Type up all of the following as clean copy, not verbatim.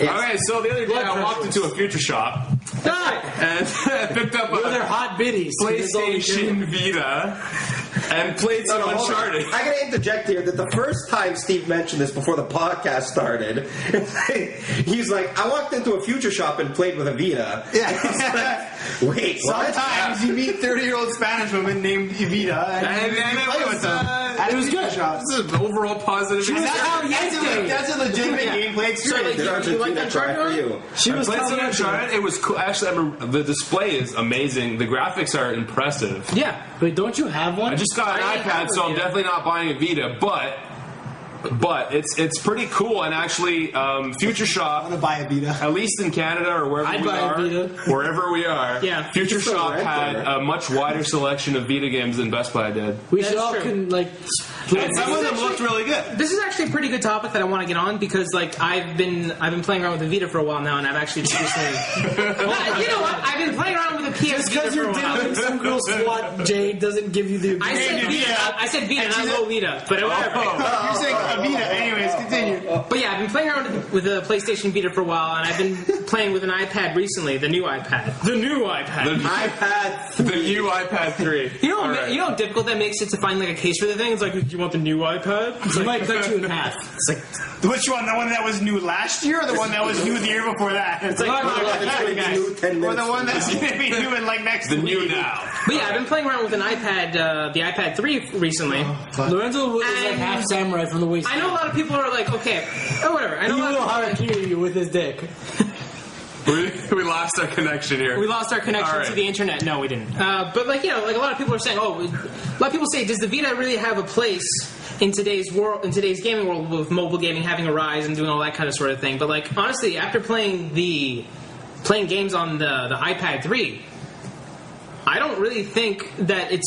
Okay, so the other day I walked into a Future Shop and picked up their hot biddies. PlayStation Vita and played some Uncharted. I gotta interject here that the first time Steve mentioned this before the podcast started, he's like, I walked into a Future Shop and played with a Vita. Yeah. Like, wait, what? Sometimes you meet 30-year-old Spanish woman named Evita and you play with them. It was good. This is an overall positive experience. That's a legitimate gameplay experience. Did Argentina try for you? She was playing some Uncharted. It was cool. Actually, the display is amazing. The graphics are impressive. Yeah, but don't you have one? I just got an iPad, so I'm definitely not buying a Vita, but it's pretty cool. And actually, Future Shop, I want to buy a Vita. at least in Canada or wherever we are, Yeah. Future Shop had a much wider selection of Vita games than Best Buy did. We should all true. And some of them looked really good. This is actually a pretty good topic that I want to get on because, like, I've been playing around with the Vita for a while now, and I've actually recently. You know what? I've been playing around with the PS Vita for a while. Because some girl SWAT Jade doesn't give you the. I said Vita, not low Vita, but whatever. You're saying a Vita. Anyways, continue. But yeah, I've been playing around with the PlayStation Vita for a while, and I've been playing with an iPad recently, the new iPad. The new iPad. iPad The new iPad 3. You know how difficult that makes it to find like a case for the thing? It's like, do you want the new iPad? It might cut you in half. It's like, Which one? The one that was new last year, or the one that was new the year before that? It's like, or the one that's going to be new in like next The week. new now. but yeah, I've been playing around with an iPad, the iPad 3 recently. Lorenzo was like half samurai from the waist. I know a lot of people are like, okay, or whatever. I know He a lot will of people harakiri you with his dick. We lost our connection here. we lost our connection All right. to the internet. No, we didn't. But like, like a lot of people are saying, a lot of people say, does the Vita really have a place in today's world, in today's gaming world, with mobile gaming having a rise and doing all that kind of sort of thing? But like, honestly, after playing games on the iPad 3, I don't really think that it's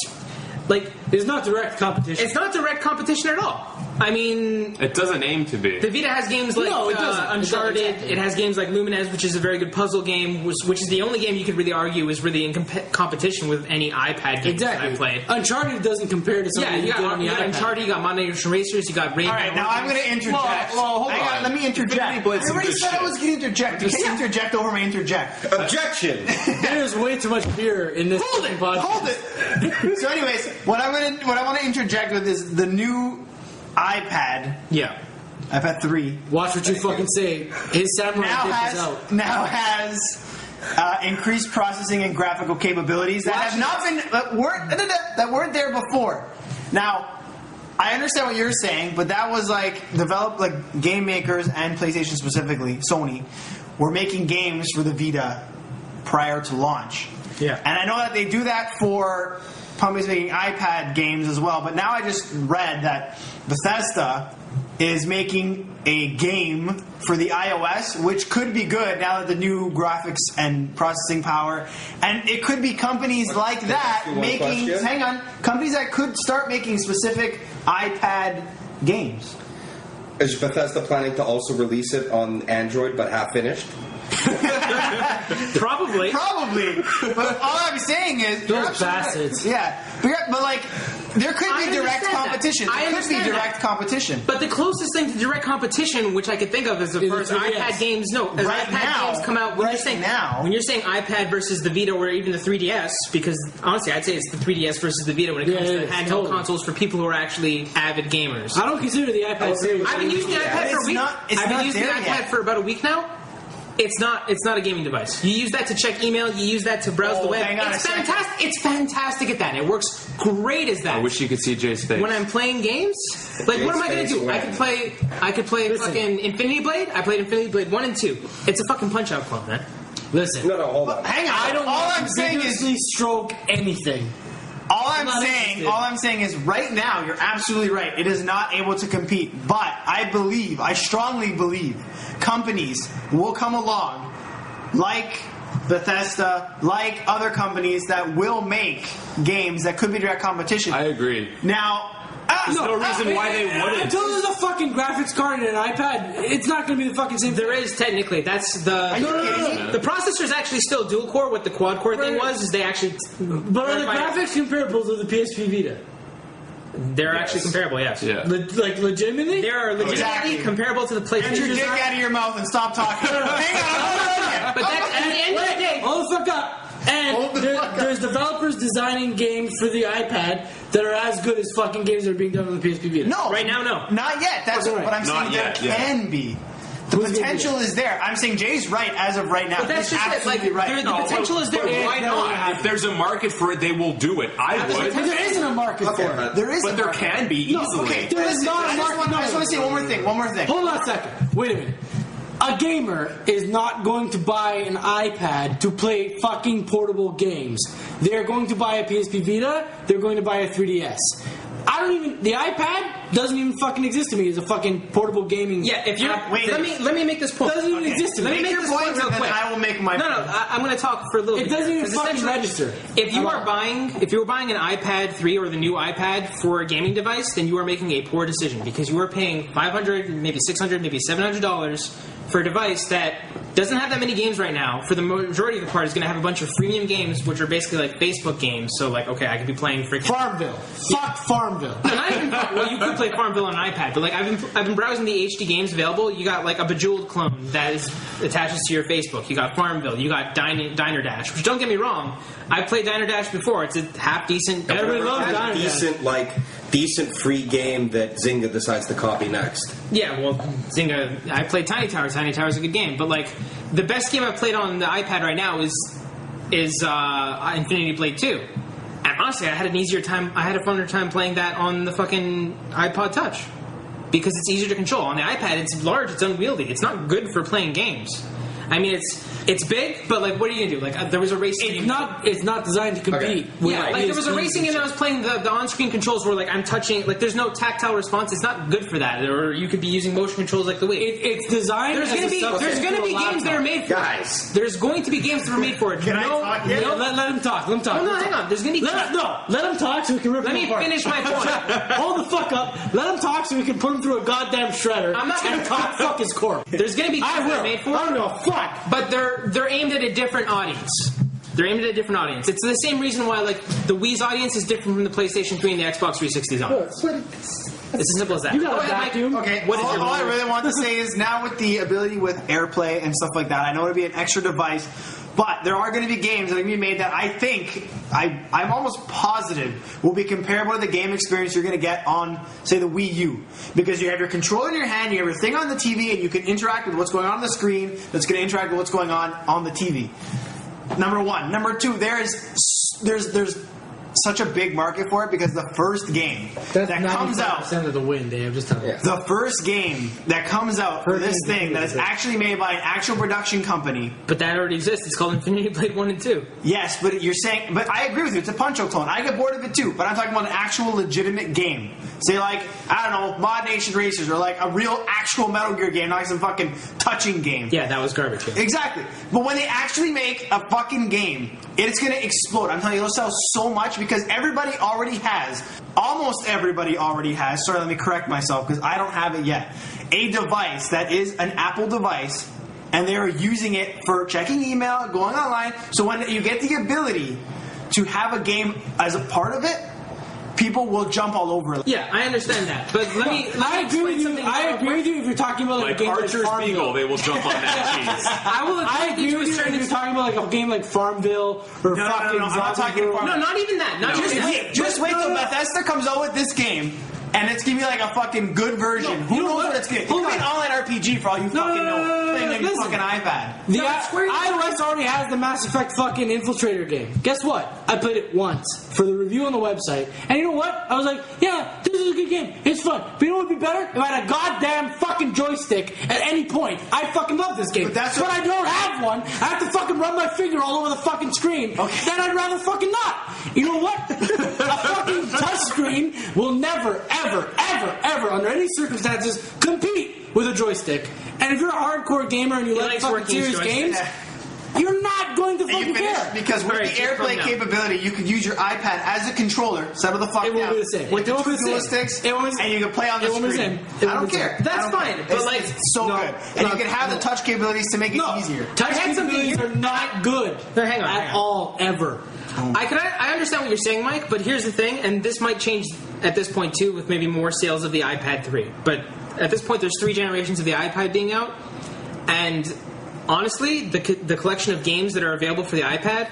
like It's not direct competition. it's not direct competition at all. I mean, It doesn't aim to be. the Vita has games like No, it doesn't. Uncharted. It doesn't. It has games like Lumines, which is a very good puzzle game, which is the only game you could really argue is really in competition with any iPad game that I played. Uncharted doesn't compare to something Yeah, you got iPad. Uncharted, you got Modern Racers, you got Rayman. All right, now I'm going to interject. Hold Hang on. let me interject. I Blitz some already good said I shit. was going to interject. You can't interject over my interject. Objection! There's way too much beer in this podcast. Hold it. So, anyways, what I want to interject with is the new iPad, Yeah. iPad 3, Watch what you fucking say. His samurai dick is out. now has increased processing and graphical capabilities that have not been that weren't there before. Now, I understand what you're saying, but that was developed game makers and PlayStation specifically, Sony, were making games for the Vita prior to launch. Yeah. And I know that they do that for companies making iPad games as well, but now I just read that Bethesda is making a game for the iOS, which could be good now that the new graphics and processing power, and it could be companies like that making, companies that could start making specific iPad games. Is Bethesda planning to also release it on Android but half finished? Probably. But all I'm saying is Those bastards. Yeah, but there could be direct competition. There could be direct competition. But the closest thing to direct competition, which I could think of, is the first iPad games. No, as Right iPad now. games come out. When you're saying iPad versus the Vita, or even the 3DS, because honestly, I'd say it's the 3DS versus the Vita when it comes to handheld consoles for people who are actually avid gamers. I don't consider the iPad serious. I've been using the iPad for a week. I've been using the iPad for about a week now. It's not a gaming device. You use that to check email. You use that to browse the web. It's fantastic. It's fantastic at that. It works great as that. I wish you could see Jay's face. When I'm playing games, what am I going to do? I could play fucking Infinity Blade. I played Infinity Blade 1 and 2. It's a fucking Punch-Out clone, man. Listen. No, hold on. Hang on. I don't all I'm saying is stroke anything. All I'm saying is right now you're absolutely right. It is not able to compete. But I strongly believe companies will come along like Bethesda, like other companies that will make games that could be direct competition. I agree. Now, there's no reason why they wouldn't. Until there's a fucking graphics card and an iPad, it's not going to be the fucking same. There is technically. That's the. No. The processor is actually still dual core. What the quad core thing was is they actually. But are the graphics comparable to the PSP Vita? They're actually comparable, yes. Yeah. Like legitimately? They are legitimately Exactly. comparable to the Get your PlayStation. dick out of your mouth and stop talking. Hang on, But that's at the end of the day. Hold the fuck up. And there's developers designing games for the iPad that are as good as fucking games that are being done on the PSP Vita. No, Right now, no. not yet. That's Okay, right. what I'm Not saying. yet, There yeah. can be. The Who's gonna potential is there. I'm saying Jay's right as of right now. But that's He's just it. Like, absolutely right. the potential is there. Yeah, Why no, not? If there's a market for it, they will do it. I would. But there isn't a market Okay, for it. but There is, But a there market. can be No, easily. Okay, There is listen, not a I just market. want to say one more thing. Hold on a second. Wait a minute. A gamer is not going to buy an iPad to play fucking portable games. They're going to buy a PSP Vita. They're going to buy a 3DS. The iPad doesn't even fucking exist to me as a fucking portable gaming. Yeah, if you're app. wait, let me make this point. Doesn't even exist to me. Let me make your this point point real and then quick. I will make my No, point. I'm going to talk for a little It bit. doesn't even 'Cause fucking essentially, register. If you at are all. buying an iPad 3 or the new iPad for a gaming device, then you are making a poor decision because you are paying $500, maybe $600, maybe $700 for a device that doesn't have that many games right now. For the majority of the part, is going to have a bunch of freemium games, which are basically like Facebook games. So, like, okay, I could be playing freaking Farmville. Fuck Farmville. No, not even. Well, you could play Farmville on an iPad, but like I've been browsing the HD games available. You got like a Bejeweled clone that is attaches to your Facebook. You got Farmville. You got Diner Dash. Which, don't get me wrong, I've played Diner Dash before. It's a half decent. Everybody loves Diner Dash. Decent free game that Zynga decides to copy next. Yeah, well, Zynga. I played Tiny Tower. Tiny Tower is a good game, but like the best game I've played on the iPad right now is Infinity Blade 2. And honestly, I had a funner time playing that on the fucking iPod Touch because it's easier to control. On the iPad, it's large, it's unwieldy. It's not good for playing games. I mean, it's big, but like, what are you gonna do? Like, there was a racing game. It's not designed to compete. With Yeah, like there was a racing game that I was playing. The on-screen controls were like I'm touching. Like, there's no tactile response. It's not good for that. Or you could be using motion controls like the Wii. It's designed. There's going to be games that are made for Guys. it. There's going to be games that are made for it. Can I talk yet? No, let him talk. Let him talk. Oh, no, hang on. There's going to be. Let him talk so we can rip Let him me apart. finish my point. Hold the fuck up. Let him talk so we can put him through a goddamn shredder. I'm not gonna and fuck his corpse. There's going to be games I that will. are made for I it. don't know. Fuck. But they're aimed at a different audience. They're aimed at a different audience. It's the same reason why like the Wii's audience is different from the PlayStation 3 and the Xbox 360's audience. It's as simple as that. You got Go a ahead, Mike. vacuum. Okay, What is all your I really want to say is now with the ability with AirPlay and stuff like that, I know it'll be an extra device, but there are going to be games that are going to be made that I think, I'm almost positive, will be comparable to the game experience you're going to get on, say, the Wii U. Because you have your controller in your hand, you have your thing on the TV, and you can interact with what's going on the screen that's going to interact with what's going on the TV. Number one. Number two, there's such a big market for it because the first game that comes out, of the win, Dave. Just telling you. the first game that comes out for this Perfect. thing that is actually made by an actual production company. But that already exists. It's called Infinity Blade 1 and 2. Yes, but you're saying, but I agree with you. It's a Punch-O clone. I get bored of it too. But I'm talking about an actual legitimate game. Say like, I don't know, Mod Nation Racers or like a real actual Metal Gear game, not like some fucking touching game. Yeah, that was garbage. Yeah. Exactly. But when they actually make a fucking game, it's going to explode. I'm telling you, it'll sell so much because everybody already has, almost everybody already has, sorry, let me correct myself because I don't have it yet, a device that is an Apple device and they are using it for checking email, going online. So when you get the ability to have a game as a part of it, people will jump all over it. Yeah, I understand that. But let me I agree with you. explain something I real agree quick. with you if you're talking about like Like a game Archer's like Beagle, Farmville. they will jump on that cheese. I will I agree with you if you're talking about like a game like Farmville or No, fucking I'm not Zombie talking World. Farmville. No, not even that. Not just that. Just wait till Bethesda comes out with this game. And it's gonna be like a fucking good version. Who you know knows what? what it's gonna be? It Hold could be an on. online RPG for all you fucking know. Playing on your listen. fucking iPad. The No, Square Enix- iOS already has the Mass Effect fucking Infiltrator game. Guess what? I played it once for the review on the website. And you know what? I was like, yeah, this is a good game. It's fun. But you know what would be better? If I had a goddamn fucking joystick at any point. I fucking love this game. But that's what- I don't have one. I have to fucking run my finger all over the fucking screen. Okay. Then I'd rather fucking not. You know what? A fucking touchscreen will never, ever, under any circumstances, compete with a joystick. And if you're a hardcore gamer and you like likes fucking working serious joystick. games, you're not going to And fucking you finish care. because with Alright, the keep AirPlay going now. capability, you could use your iPad as a controller. Settle the fuck It won't down. be the same. With It the won't two be the dual same. sticks, It won't be- and you can play on the it won't be the screen. same. It I won't don't be the care. same. That's I don't fine, care. but It's- like- it's so no, good, and no, you can have the touch capabilities to make it easier. Touch I had something capabilities here- are not good No, hang on, at hang on. all, ever. I understand what you're saying, Mike, but here's the thing, and this might change at this point too, with maybe more sales of the iPad 3. But at this point, there's 3 generations of the iPad being out, and honestly, the collection of games that are available for the iPad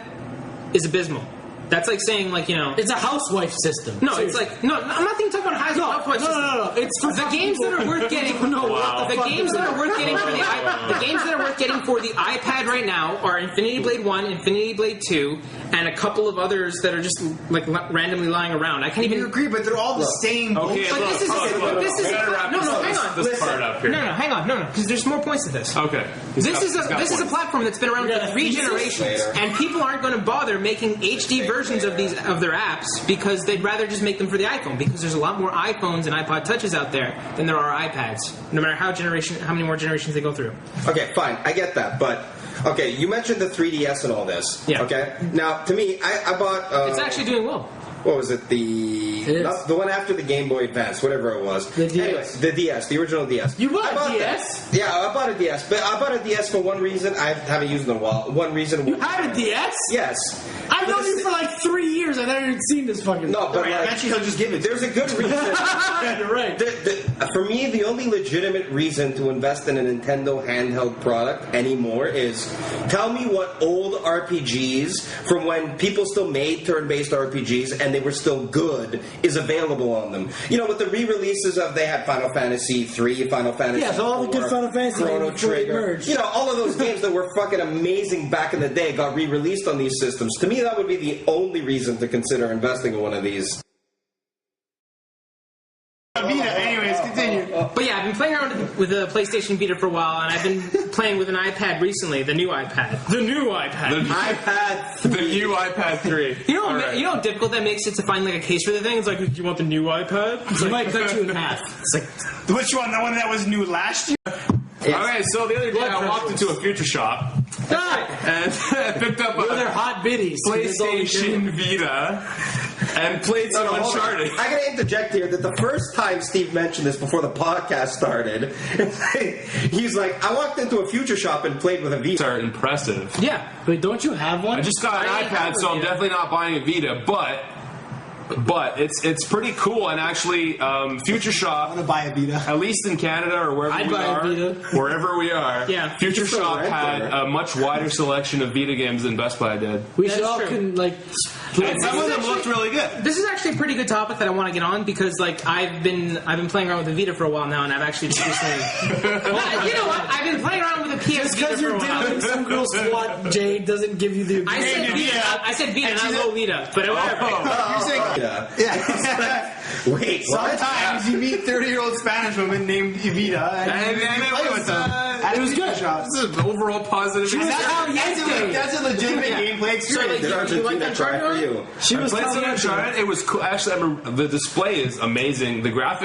is abysmal. That's like saying, like, it's a housewife system. No, Seriously. it's like I'm not even talking about housewife system. No. It's for the games that are worth getting. The games that are worth getting for the iPad. The games that are worth getting for the iPad right now are Infinity Blade 1, Infinity Blade 2, and a couple of others that are just like randomly lying around. I can't even agree, but they're all the same. Okay, but this is this part up here. hang on, because there's more points to this. Okay, This is a platform that's been around for 3 generations, and people aren't going to bother making HD versions of their apps because they'd rather just make them for the iPhone, because there's a lot more iPhones and iPod Touches out there than there are iPads, no matter how many more generations they go through. Okay, fine, I get that, but okay, you mentioned the 3DS and all this. Yeah. Okay, now to me, I bought. It's actually doing well. What was it? The one after the Game Boy Advance, whatever it was. The DS. Anyway, the DS, the original DS. You bought a DS? Yeah, I bought a DS, but I bought a DS for one reason. I haven't used it in a while. One reason. You had a DS? Yes. I've known you for like 3 years. I've never even seen this fucking. No, but Eventually he'll just give it. There's a good reason. You're right. For me, the only legitimate reason to invest in a Nintendo handheld product anymore is tell me what old RPGs from when people still made turn-based RPGs and they were still good is available on them. With the re-releases of, they had Final Fantasy 3, Final Fantasy Yeah, so all the good Final Fantasy Chrono games before they Trigger. merged. All of those games that were fucking amazing back in the day got re-released on these systems. To me, that would be the only reason to consider investing in one of these. Vita, anyways, continue. But yeah, I've been playing around with the PlayStation Vita for a while, and I've been playing with an iPad recently, the new iPad. The new iPad. The new iPad 3. You know how difficult that makes it to find like a case for the thing? It's like, do you want the new iPad? It's It like, might cut you in half. it's like, Which one? The one that was new last year? Okay, so the other day I walked into a Future Shop and picked up They're hot biddies. PlayStation Vita and played some Uncharted. I gotta interject here that the first time Steve mentioned this before the podcast started, he's like, I walked into a Future Shop and played with a Vita. Are impressive. yeah. Wait, don't you have one? I just got an iPad, so I'm definitely not buying a Vita, but it's pretty cool. And actually, Future Shop, I'm gonna buy a Vita. at least in Canada or wherever I'd we buy a are, Vita. wherever we are, Yeah. Future It's still Shop right had there. a much wider selection of Vita games than Best Buy did. We That's should all true. play. Some of them looked really good. This is actually a pretty good topic that I want to get on because, like, I've been playing around with the Vita for a while now, and I've actually just recently. Well, you know what? I've been playing around with the PS Just Vita because for you're a while. diddling some girl's SWAT, Jade, doesn't give you the. I said Vita, not low Vita, but whatever. You're saying, Yeah. Wait, what? sometimes you meet 30-year-old Spanish women named Evita and you play with them. It was good. This is an overall positive. That's a legitimate gameplay experience. Did Argentina try for you? She was I played some telling Uncharted. It was cool. Actually, I remember the display is amazing. The graphics